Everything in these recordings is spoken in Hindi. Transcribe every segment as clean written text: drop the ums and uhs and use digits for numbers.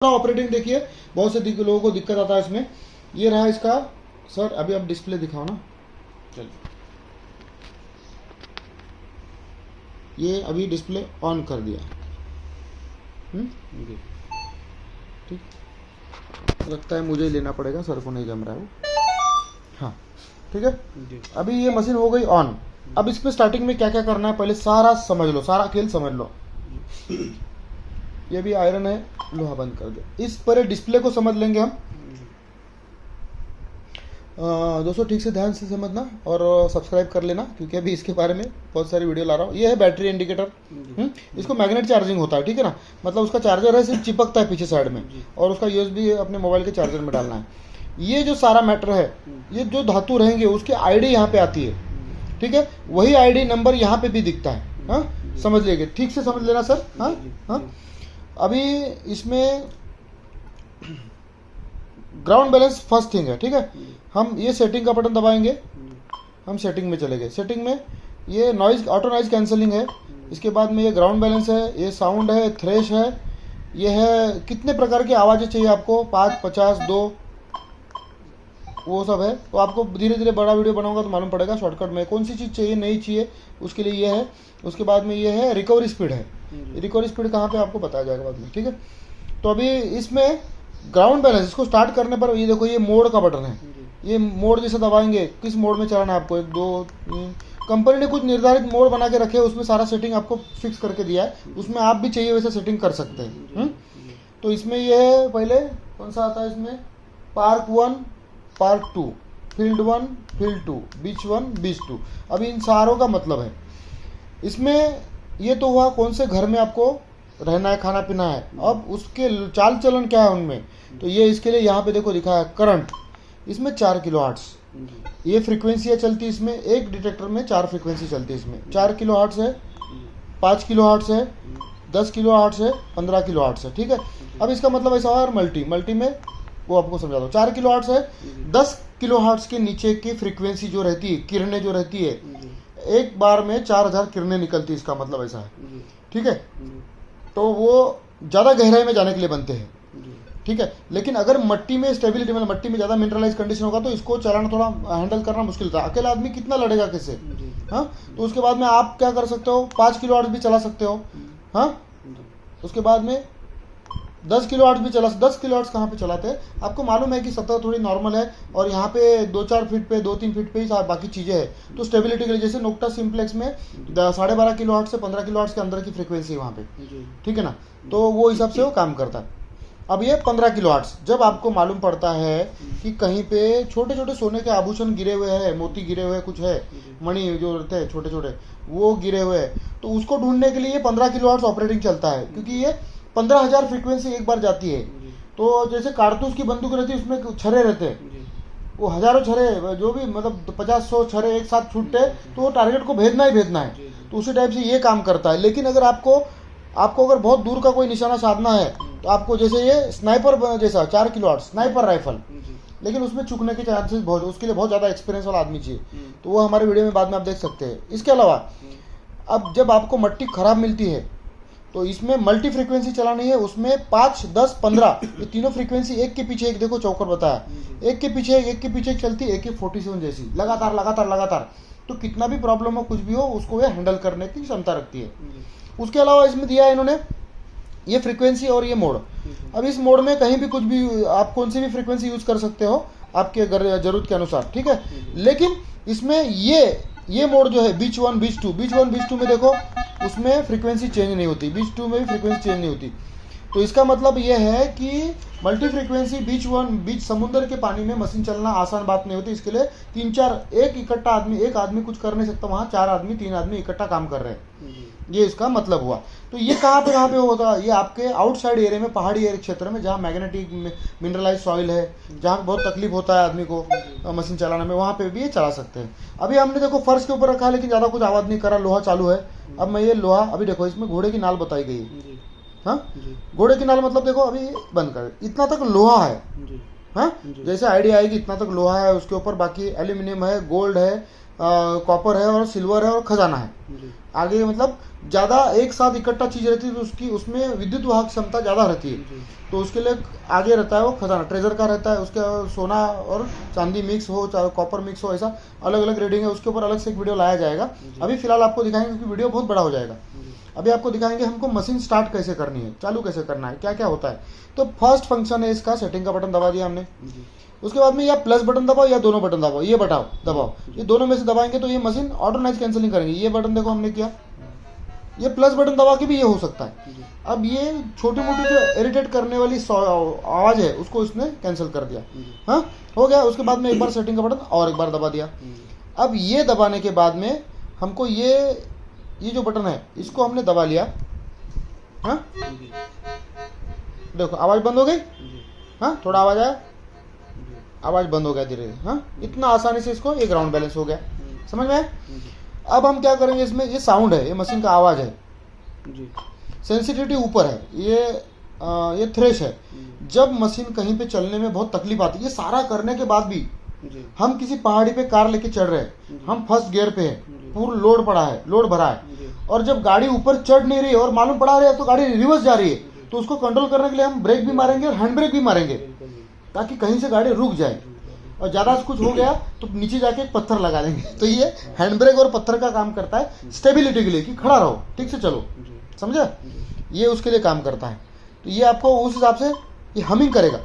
ऑपरेटिंग देखिए, बहुत से लोगों को दिक्कत आता है इसमें। ये रहा इसका सर, अभी आप डिस्प्ले दिखाओ ना। चलिए, ये अभी डिस्प्ले ऑन कर दिया। ठीक, लगता है मुझे लेना पड़ेगा, सर को नहीं जम रहा है वो। हाँ ठीक है, अभी ये मशीन हो गई ऑन। अब इसमें स्टार्टिंग में क्या क्या करना है पहले सारा समझ लो, सारा खेल समझ लो। ये भी आयरन है, लोहा बंद कर दो। इस पर डिस्प्ले को समझ लेंगे हम। दोस्तों ठीक से ध्यान से समझना और सब्सक्राइब कर लेना, क्योंकि अभी इसके बारे में बहुत सारी वीडियो ला रहा हूँ। ये है बैटरी इंडिकेटर। इसको मैग्नेट चार्जिंग होता है, ठीक है ना। मतलब उसका चार्जर है, सिर्फ चिपकता है पीछे साइड में, और उसका यूएसबी अपने मोबाइल के चार्जर में डालना है। ये जो सारा मैटर है, ये जो धातु रहेंगे उसकी आईडी यहाँ पे आती है, ठीक है। वही आईडी नंबर यहाँ पे भी दिखता है। हाँ, समझ लीजिए, ठीक से समझ लेना सर। हाँ हाँ, अभी इसमें ग्राउंड बैलेंस फर्स्ट थिंग है, ठीक है। हम ये सेटिंग का बटन दबाएंगे, हम सेटिंग में चले गए। सेटिंग में ये नॉइज, ऑटो नॉइज कैंसलिंग है। इसके बाद में ये ग्राउंड बैलेंस है, ये साउंड है, थ्रेश है, ये है कितने प्रकार की आवाज़ें चाहिए आपको, 5, 50, 2, वो सब है। तो आपको धीरे धीरे बड़ा वीडियो बनाऊंगा तो मालूम पड़ेगा शॉर्टकट में कौन सी चीज़ चाहिए नहीं चाहिए, उसके लिए ये है। उसके बाद में ये है रिकवरी स्पीड है। रिकवरी स्पीड कहाँ पे आपको बताया जाएगा बाद में, ठीक है। तो अभी इसमें ग्राउंड बैलेंस, इसको स्टार्ट करने पर ये देखो, ये मोड का बटन है। ये मोड जैसे दबाएंगे, किस मोड में चलाना है आपको, 1, 2, 3। कंपनी ने कुछ निर्धारित मोड बना के रखे हैं, उसमें सारा सेटिंग आपको फिक्स करके दिया है, उसमें आप भी चाहिए वैसे सेटिंग कर सकते हैं। तो इसमें ये है, पहले कौन सा आता है इसमें, पार्क 1, पार्क 2, फील्ड 1, फील्ड 2, बीच 1, बीच 2। अभी इन सारों का मतलब है इसमें। ये तो हुआ कौन से घर में आपको रहना है, खाना पीना है। अब उसके चाल चलन क्या है उनमें, तो ये इसके लिए यहाँ पे देखो लिखा है करंट। इसमें 4 किलो हर्ट्स ये फ्रीक्वेंसी चलती है इसमें। एक डिटेक्टर में 4 फ्रीक्वेंसी चलती है इसमें। 4 किलो हर्ट्स है, 5 किलो हर्ट्स है, 10 किलो हर्ट्स है, 15 किलो हर्ट्स है, ठीक है। अब इसका मतलब ऐसा है, मल्टी में वो आपको समझा दो। 4 किलो हर्ट्स है, 10 किलो हर्ट्स के नीचे की फ्रीक्वेंसी जो रहती है, किरणें जो रहती है, एक बार में 4000 किरणें निकलती है, इसका मतलब ऐसा है, ठीक है। तो वो ज़्यादा गहराई में जाने के लिए बनते हैं, ठीक है। लेकिन अगर मट्टी में स्टेबिलिटी, मतलब मट्टी में ज़्यादा मिनरलाइज कंडीशन होगा तो इसको चलाना थोड़ा हैंडल करना मुश्किल था। अकेला आदमी कितना लड़ेगा किससे। हाँ, तो उसके बाद में आप क्या कर सकते हो, 5 किलो हर्ट्ज भी चला सकते हो। हाँ, उसके बाद में 10 किलो हर्ट्ज भी चला। 10 किलो हर्ट्ज कहाँ पे चलाते हैं, आपको मालूम है कि सतह थोड़ी नॉर्मल है और यहाँ पे 2-4 फीट पे, 2-3 फीट पे ही बाकी चीज़ें हैं। तो स्टेबिलिटी के लिए जैसे नोक्टा सिंप्लेक्स में 12.5 किलो हर्ट्ज से 15 किलो हर्ट्ज के अंदर की फ्रीक्वेंसी है वहाँ पे, ठीक है ना। तो वो हिसाब से वो काम करता है। अब ये 15 किलो हर्ट्ज, जब आपको मालूम पड़ता है कि कहीं पे छोटे छोटे सोने के आभूषण गिरे हुए हैं, मोती गिरे हुए कुछ है, मणि जो रहते हैं छोटे छोटे वो गिरे हुए हैं, तो उसको ढूंढने के लिए ये 15 किलो हर्ट्ज ऑपरेटिंग चलता है, क्योंकि ये 15,000 फ्रीक्वेंसी एक बार जाती है। तो जैसे कारतूस की बंदूक रहती है, उसमें छर्रे रहते हैं, वो हजारों छर्रे, जो भी मतलब 50-100 छर्रे एक साथ छूटते हैं, तो वो टारगेट को भेजना ही भेजना है। तो उसी टाइप से ये काम करता है। लेकिन अगर आपको अगर बहुत दूर का कोई निशाना साधना है, तो आपको जैसे ये स्नाइपर जैसा 4 किलो हर्ट्ज स्नाइपर राइफल, लेकिन उसमें चूकने के चांसेस बहुत, उसके लिए बहुत ज़्यादा एक्सपीरियंस वाला आदमी चाहिए। तो वो हमारे वीडियो में बाद में आप देख सकते हैं। इसके अलावा अब जब आपको मट्टी खराब मिलती है तो इसमें मल्टी फ्रीक्वेंसी चलानी है। उसमें 5, 10, 15 ये तीनों फ्रीक्वेंसी एक के पीछे एक, देखो चौकर बताया, एक के पीछे एक चलती है, AK-47 जैसी लगातार लगातार लगातार। तो कितना भी प्रॉब्लम हो, कुछ भी हो, उसको ये हैंडल करने की क्षमता रखती है। उसके अलावा इसमें दिया है इन्होंने ये फ्रीक्वेंसी और ये मोड। अब इस मोड में कहीं भी कुछ भी, आप कौन सी भी फ्रीक्वेंसी यूज कर सकते हो आपके जरूरत के अनुसार, ठीक है। लेकिन इसमें ये मोड जो है बीच 1, बीच 2, बीच 1, बीच 2 में देखो उसमें फ्रीक्वेंसी चेंज नहीं होती, बीच 2 में भी फ्रीक्वेंसी चेंज नहीं होती। तो इसका मतलब ये है कि मल्टी फ्रीक्वेंसी बीच 1, बीच समुद्र के पानी में मशीन चलना आसान बात नहीं होती। इसके लिए 3-4 एक आदमी कुछ कर नहीं सकता, वहाँ 4 आदमी 3 आदमी इकट्ठा काम कर रहे हैं, ये इसका मतलब हुआ। तो ये कहाँ पे होता है, ये आपके आउटसाइड एरिया में, पहाड़ी एरिया क्षेत्र में, जहाँ मैग्नेटिक मिनरलाइज सॉइल है, जहाँ बहुत तकलीफ होता है आदमी को मशीन चलाने में, वहाँ पे भी ये चला सकते हैं। अभी हमने देखो फर्श के ऊपर रखा है, लेकिन ज़्यादा कुछ आवाज़ नहीं करा, लोहा चालू है। अब मैं ये लोहा, अभी देखो इसमें घोड़े की नाल बताई गई है। हाँ, घोड़े की नाल मतलब देखो अभी बंद कर, इतना तक लोहा है। हाँ, जैसे आइडिया आएगी इतना तक लोहा है, उसके ऊपर बाकी एल्यूमिनियम है, गोल्ड है, कॉपर है और सिल्वर है और खजाना है। आगे मतलब ज़्यादा एक साथ इकट्ठा चीज़ रहती है तो उसकी उसमें विद्युत वाहक क्षमता ज़्यादा रहती है, तो उसके लिए आगे रहता है वो खजाना, ट्रेजर का रहता है। उसके सोना और चांदी मिक्स हो, चाहे कॉपर मिक्स हो, ऐसा अलग अलग रेटिंग है, उसके ऊपर अलग से एक वीडियो लाया जाएगा। अभी फिलहाल आपको दिखाएंगे क्योंकि वीडियो बहुत बड़ा हो जाएगा। अभी आपको दिखाएंगे हमको मशीन स्टार्ट कैसे करनी है, चालू कैसे करना है, क्या क्या होता है। तो फर्स्ट फंक्शन है इसका, सेटिंग का बटन दबा दिया हमने। उसके बाद में या प्लस बटन दबाओ या दोनों बटन दबाओ, ये दबाओ, ये दोनों में से दबाएंगे तो ये मशीन ऑटो नॉइज कैंसिलिंग करेंगे। ये बटन देखो हमने किया, ये प्लस बटन दबा के भी ये हो सकता है। अब ये छोटी मोटी जो इरिटेट करने वाली आवाज़ है उसको इसने कैंसिल कर दिया। हाँ, हो गया। उसके बाद में एक बार सेटिंग का बटन और एक बार दबा दिया। अब ये दबाने के बाद में हमको ये जो बटन है इसको हमने दबा लिया। हाँ, देखो आवाज़ बंद हो गई। हाँ, थोड़ा आवाज़ आया, आवाज़ बंद हो गया धीरे धीरे। हाँ, इतना आसानी से इसको, ये ग्राउंड बैलेंस हो गया। समझ में आया? अब हम क्या करेंगे, इसमें ये साउंड है, ये मशीन का आवाज़ है, सेंसिटिविटी ऊपर है, ये थ्रेश है। जब मशीन कहीं पे चलने में बहुत तकलीफ आती है, ये सारा करने के बाद भी हम किसी पहाड़ी पे कार लेके चढ़ रहे हैं, हम फर्स्ट गियर पे है, पूरा लोड भरा है, और जब गाड़ी ऊपर चढ़ नहीं रही और मालूम पड़ा रहा है तो गाड़ी रिवर्स जा रही है, तो उसको कंट्रोल करने के लिए हम ब्रेक भी मारेंगे और हैंड ब्रेक भी मारेंगे ताकि कहीं से गाड़ी रुक जाए। और ज़्यादा कुछ हो गया तो नीचे जाके एक पत्थर लगा देंगे। तो ये हैंड ब्रेक और पत्थर का काम करता है स्टेबिलिटी के लिए, कि खड़ा रहो, ठीक से चलो। समझे? ये उसके लिए काम करता है। तो ये आपको उस हिसाब से ये हमिंग करेगा।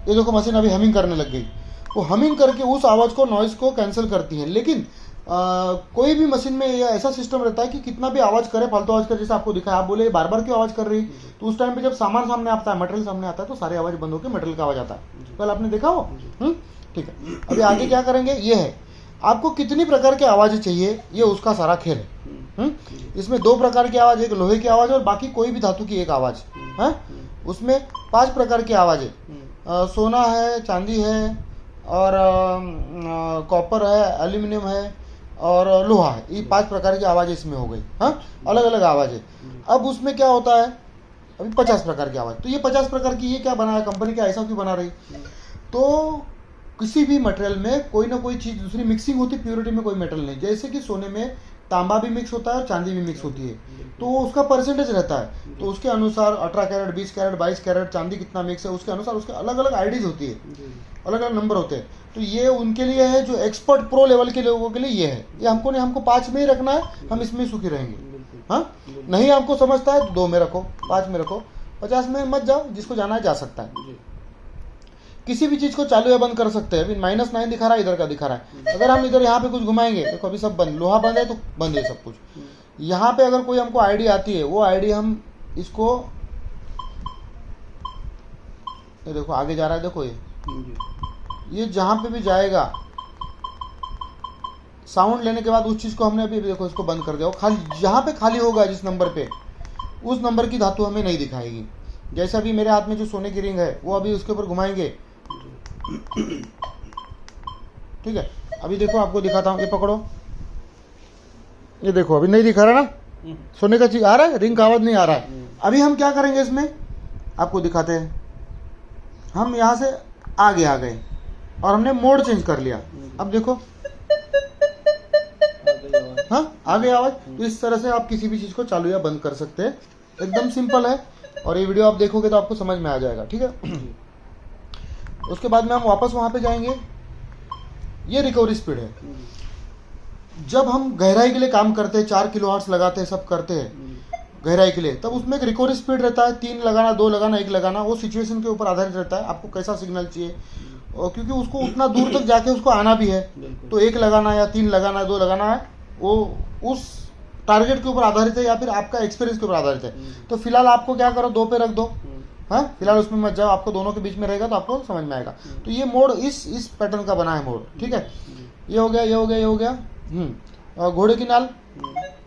ये देखो मशीन अभी हमिंग करने लग गई। वो हमिंग करके उस आवाज़ को, नॉइज़ को कैंसिल करती है। लेकिन कोई भी मशीन में ये ऐसा सिस्टम रहता है कि कितना भी आवाज़ करे, फालतू आवाज़ करे, जैसे आपको दिखाया, आप बोले बार बार क्यों आवाज़ कर रही, तो उस टाइम पे जब सामान सामने आता है, मटेरियल सामने आता है, तो सारी आवाज़ बंद होकर मटेरियल का आवाज़ आता है। कल आपने देखा हो? ठीक है। अभी आगे क्या करेंगे, ये है आपको कितनी प्रकार की आवाज़ें चाहिए, ये उसका सारा खेल है। इसमें 2 प्रकार की आवाज़, एक लोहे की आवाज़ और बाकी कोई भी धातु की एक आवाज़ है। उसमें 5 प्रकार की आवाज़ें, सोना है, चांदी है, और कॉपर है, एल्यूमिनियम है और लोहा है। ये 5 प्रकार की आवाज़ें इसमें हो गई। हाँ, अलग अलग आवाज़ें। अब उसमें क्या होता है, अभी 50 प्रकार की आवाज़। तो ये 50 प्रकार की ये क्या बनाया कंपनी, क्या ऐसा क्यों बना रही? तो किसी भी मटेरियल में कोई ना कोई चीज़ दूसरी मिक्सिंग होती, प्योरिटी में कोई मेटल नहीं। जैसे कि सोने में तांबा भी मिक्स होता है और चांदी भी मिक्स होती है, तो उसका परसेंटेज रहता है। तो उसके अनुसार 18 कैरेट, 20 कैरेट, 22 कैरेट चांदी कितना मिक्स है, उसके अनुसार उसके अलग अलग आईडीज होती है, अलग अलग नंबर होते हैं। तो ये उनके लिए है जो एक्सपर्ट प्रो लेवल के लोगों के लिए ये है। ये हमको नहीं, हमको 5 में ही रखना है, हम इसमें ही सुखी रहेंगे। हाँ, नहीं आपको समझता है तो 2 में रखो, 5 में रखो, 50 में मत जाओ, जिसको जाना है जा सकता है। किसी भी चीज़ को चालू या बंद कर सकते हैं। अभी -9 दिखा रहा है, इधर का दिखा रहा है। अगर हम इधर यहाँ पे कुछ घुमाएंगे तो कभी सब बंद, लोहा बंद है तो बंद है सब कुछ। यहाँ पे अगर कोई हमको आईडी आती है, वो आईडी हम इसको, ये देखो आगे जा रहा है, देखो ये जहाँ पे भी जाएगा, साउंड लेने के बाद उस चीज़ को हमने अभी देखो इसको बंद कर दिया। खाली जहाँ पे खाली होगा जिस नंबर पे, उस नंबर की धातु हमें नहीं दिखाएगी। जैसे अभी मेरे हाथ में जो सोने की रिंग है, वो अभी उसके ऊपर घुमाएंगे, ठीक है। अभी देखो आपको दिखाता हूँ, ये पकड़ो, ये देखो अभी नहीं दिखा रहा ना, सोने का चीज आ रहा है, रिंग का आवाज नहीं आ रहा है। अभी हम क्या करेंगे, इसमें आपको दिखाते हैं। हम यहाँ से आगे आ गए और हमने मोड चेंज कर लिया। अब देखो, हाँ, आ गई आवाज। तो इस तरह से आप किसी भी चीज को चालू या बंद कर सकते हैं, एकदम सिंपल है। और ये वीडियो आप देखोगे तो आपको समझ में आ जाएगा, ठीक है। उसके बाद में हम वापस वहां पे जाएंगे। ये रिकवरी स्पीड है। जब हम गहराई के लिए काम करते हैं, 4 किलोहर्ट्ज लगाते हैं, सब करते हैं गहराई के लिए, तब उसमें एक रिकवरी स्पीड रहता है, 3 लगाना, 2 लगाना, 1 लगाना। वो सिचुएशन के ऊपर आधारित रहता है, आपको कैसा सिग्नल चाहिए, और क्योंकि उसको उतना दूर तक जाके उसको आना भी है, तो 1 लगाना या 3 लगाना, 2 लगाना है, वो उस टारगेट के ऊपर आधारित है या फिर आपका एक्सपीरियंस के ऊपर आधारित है। तो फिलहाल आपको क्या करो, 2 पे रख दो। हाँ, फिलहाल उसमें मत जाओ, आपको दोनों के बीच में रहेगा तो आपको समझ में आएगा। तो ये मोड इस पैटर्न का बना है मोड, ठीक है। ये हो गया, ये हो गया, ये हो गया। घोड़े की नाल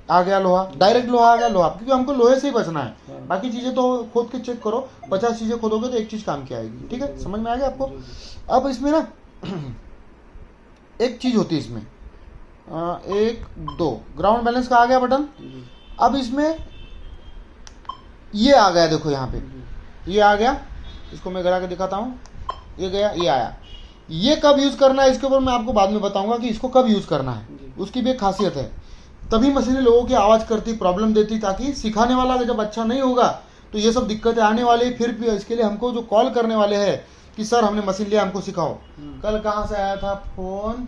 आ गया, लोहा, डायरेक्ट लोहा आ गया, लोहा, क्योंकि हमको लोहे से ही बचना है। बाकी चीजें तो खोद के चेक करो, 50 चीजें खोदोगे तो एक चीज काम की आएगी, ठीक है। समझ में आ गया आपको? अब इसमें ना एक चीज होती है इसमें, 1 2 ग्राउंड बैलेंस का आ गया बटन। अब इसमें ये आ गया, देखो यहाँ पे ये आ गया, इसको मैं गिरा के दिखाता हूँ। ये गया, ये आया। ये कब यूज करना है इसके ऊपर मैं आपको बाद में बताऊंगा कि इसको कब यूज करना है, उसकी भी एक खासियत है। तभी मशीनें लोगों की आवाज़ करती, प्रॉब्लम देती, ताकि सिखाने वाला जब अच्छा नहीं होगा तो ये सब दिक्कतें आने वाली। फिर भी इसके लिए हमको जो कॉल करने वाले हैं कि सर हमने मशीन लिया, हमको सिखाओ। कल कहाँ से आया था फोन,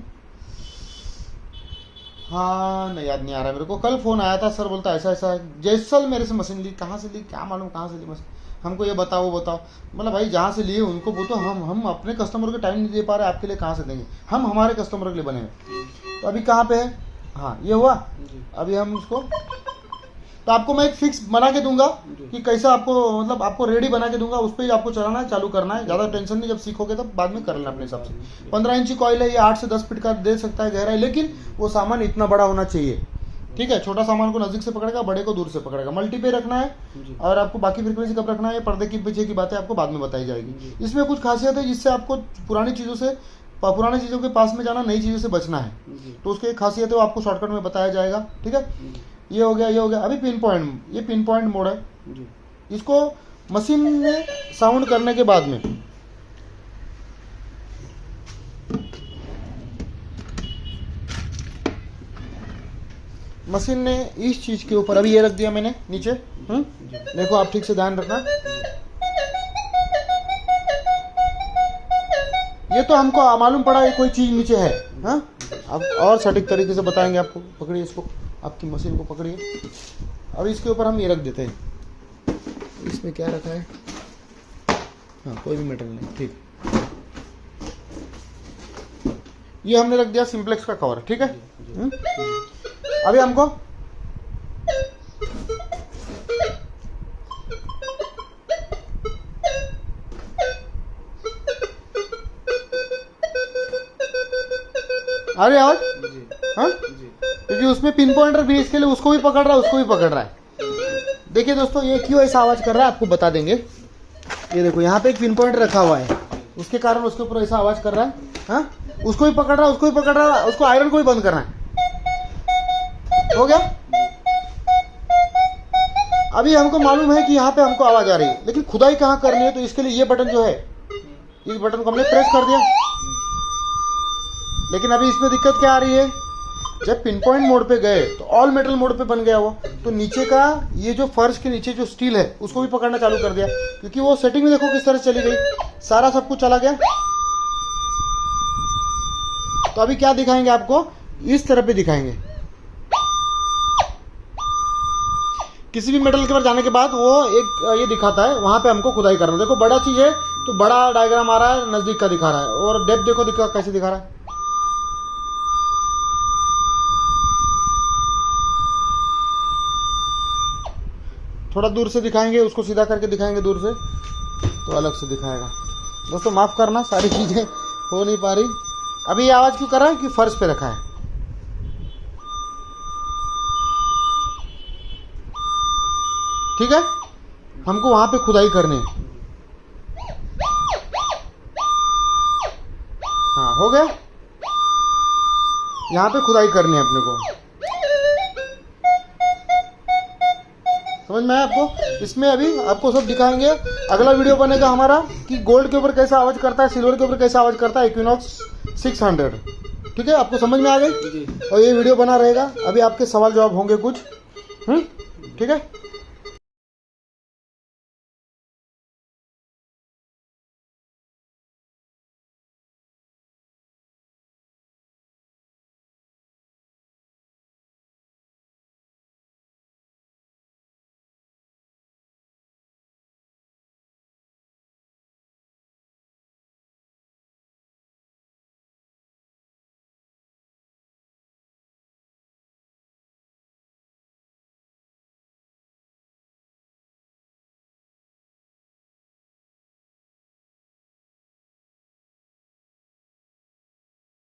हाँ नहीं याद नहीं आ रहा मेरे को, कल फोन आया था, सर बोलता ऐसा ऐसा है, जैसल मेरे से मशीन ली, कहाँ से ली क्या मालूम, कहाँ से ली मशीन, हमको ये बताओ वो बताओ। मतलब भाई जहाँ से लिए उनको वो तो हम अपने कस्टमर को टाइम नहीं दे पा रहे, आपके लिए कहाँ से देंगे, हम हमारे कस्टमर के लिए बने हैं। तो अभी कहाँ पे है, हाँ ये हुआ। अभी हम उसको, तो आपको मैं एक फिक्स बना के दूंगा कि कैसा आपको, मतलब आपको रेडी बना के दूंगा, उस पर ही आपको चलाना है, चालू करना है, ज़्यादा टेंशन नहीं, जब सीखोगे तब बाद में कर लेना अपने हिसाब से। 15 इंची कॉइल है, ये 8 से 10 फीट का दे सकता है गहराई, लेकिन वो सामान इतना बड़ा होना चाहिए, ठीक है। छोटा सामान को नजदीक से पकड़ेगा, बड़े को दूर से पकड़ेगा। मल्टी पे रखना है, और आपको बाकी फ्रीक्वेंसी कब रखना है, पर्दे के पीछे की बातें आपको बाद में बताई जाएगी। इसमें कुछ खासियत है जिससे आपको पुरानी चीज़ों के पास में जाना, नई चीज़ों से बचना है, तो उसकी एक खासियत है, वो आपको शॉर्टकट में बताया जाएगा, ठीक है। ये हो गया, ये हो गया। अभी पिन पॉइंट, ये पिन पॉइंट मोड है, इसको मशीन में साउंड करने के बाद में मशीन ने इस चीज के ऊपर, अभी ये रख दिया मैंने नीचे, देखो आप ठीक से ध्यान रखना, ये तो हमको मालूम पड़ा है कोई चीज नीचे है, हाँ। अब और सटीक तरीके से बताएंगे आपको। पकड़िए इसको, आपकी मशीन को पकड़िए। अब इसके ऊपर हम ये रख देते हैं, इसमें क्या रखा है, हाँ कोई भी मेटल नहीं, ठीक। ये हमने रख दिया सिंप्लेक्स का कवर, ठीक है। अभी हमको अरे आवाज, हाँ, क्योंकि उसमें पिन पॉइंटर भी इसके लिए उसको भी पकड़ रहा है, उसको भी पकड़ रहा है। देखिए दोस्तों, ये क्यों ऐसा आवाज कर रहा है आपको बता देंगे। ये देखो यहाँ पे एक पिन पॉइंटर रखा हुआ है, उसके कारण उसके ऊपर ऐसा आवाज कर रहा है, हाँ। उसको भी पकड़ रहा है, उसको भी पकड़ रहा है, उसको आयरन को भी बंद करना है। हो गया। अभी हमको मालूम है कि यहाँ पे हमको आवाज आ रही है, लेकिन खुदाई कहाँ करनी है, तो इसके लिए ये बटन जो है, इस बटन को हमने प्रेस कर दिया। लेकिन अभी इसमें दिक्कत क्या आ रही है, जब पिन पॉइंट मोड पे गए तो ऑल मेटल मोड पे बन गया वो, तो नीचे का ये जो फर्श के नीचे जो स्टील है उसको भी पकड़ना चालू कर दिया, क्योंकि वो सेटिंग में देखो किस तरह चली गई, सारा सब कुछ चला गया। तो अभी क्या दिखाएंगे आपको, इस तरह पे दिखाएंगे। किसी भी मेटल के ऊपर जाने के बाद वो एक ये दिखाता है, वहां पे हमको खुदाई करना। देखो बड़ा चीज है तो बड़ा डायग्राम आ रहा है, नजदीक का दिखा रहा है, और डेप्थ देखो कैसे दिखा रहा है। थोड़ा दूर से दिखाएंगे, उसको सीधा करके दिखाएंगे दूर से तो अलग से दिखाएगा। दोस्तों माफ करना, सारी चीजें हो नहीं पा रही। अभी ये आवाज क्यों कर रहा है कि फर्श पे रखा है, ठीक है। हमको वहां पे खुदाई करनी है, हाँ हो गया। यहाँ पे खुदाई करनी है अपने को, समझ में आया आपको। इसमें अभी आपको सब दिखाएंगे। अगला वीडियो बनेगा हमारा कि गोल्ड के ऊपर कैसा आवाज करता है, सिल्वर के ऊपर कैसा आवाज करता है इक्विनॉक्स 600, ठीक है। आपको समझ में आ गई, और ये वीडियो बना रहेगा। अभी आपके सवाल जवाब होंगे कुछ, ठीक है।